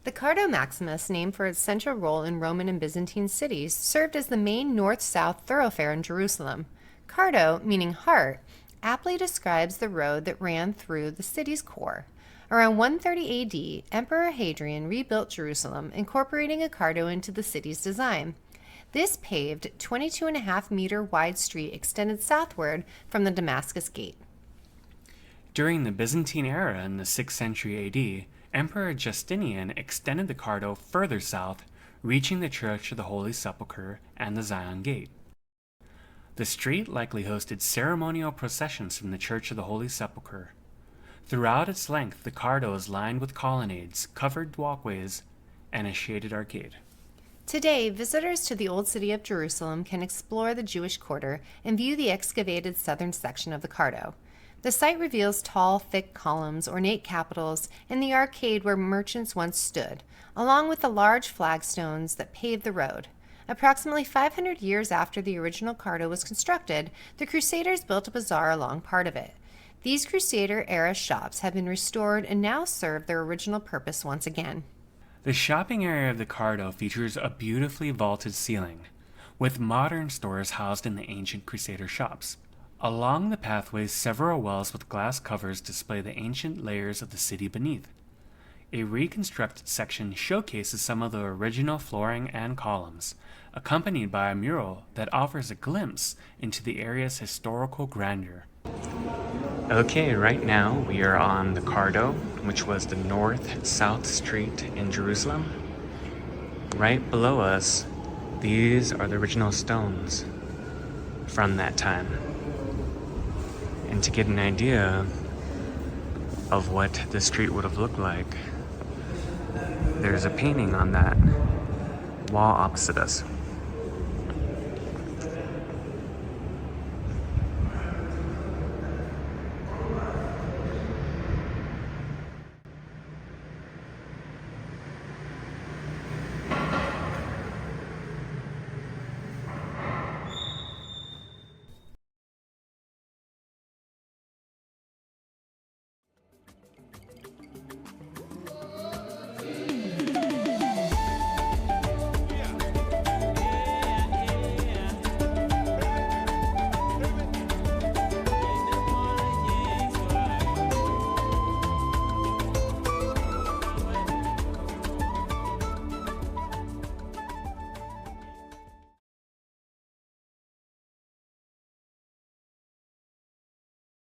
The Cardo Maximus, named for its central role in Roman and Byzantine cities, served as the main north-south thoroughfare in Jerusalem. Cardo, meaning heart, aptly describes the road that ran through the city's core. Around 130 AD, Emperor Hadrian rebuilt Jerusalem, incorporating a cardo into the city's design. This paved 22.5-meter wide street extended southward from the Damascus Gate. During the Byzantine era in the 6th century AD, Emperor Justinian extended the Cardo further south, reaching the Church of the Holy Sepulchre and the Zion Gate. The street likely hosted ceremonial processions from the Church of the Holy Sepulchre. Throughout its length, the Cardo is lined with colonnades, covered walkways, and a shaded arcade. Today, visitors to the Old City of Jerusalem can explore the Jewish quarter and view the excavated southern section of the Cardo. The site reveals tall, thick columns, ornate capitals, and the arcade where merchants once stood, along with the large flagstones that paved the road. Approximately 500 years after the original Cardo was constructed, the Crusaders built a bazaar along part of it. These Crusader-era shops have been restored and now serve their original purpose once again. The shopping area of the Cardo features a beautifully vaulted ceiling, with modern stores housed in the ancient Crusader shops. Along the pathways, several wells with glass covers display the ancient layers of the city beneath. A reconstructed section showcases some of the original flooring and columns, accompanied by a mural that offers a glimpse into the area's historical grandeur. Okay, right now we are on the Cardo, which was the north-south street in Jerusalem. Right below us, these are the original stones from that time. And to get an idea of what the street would have looked like, there's a painting on that wall opposite us.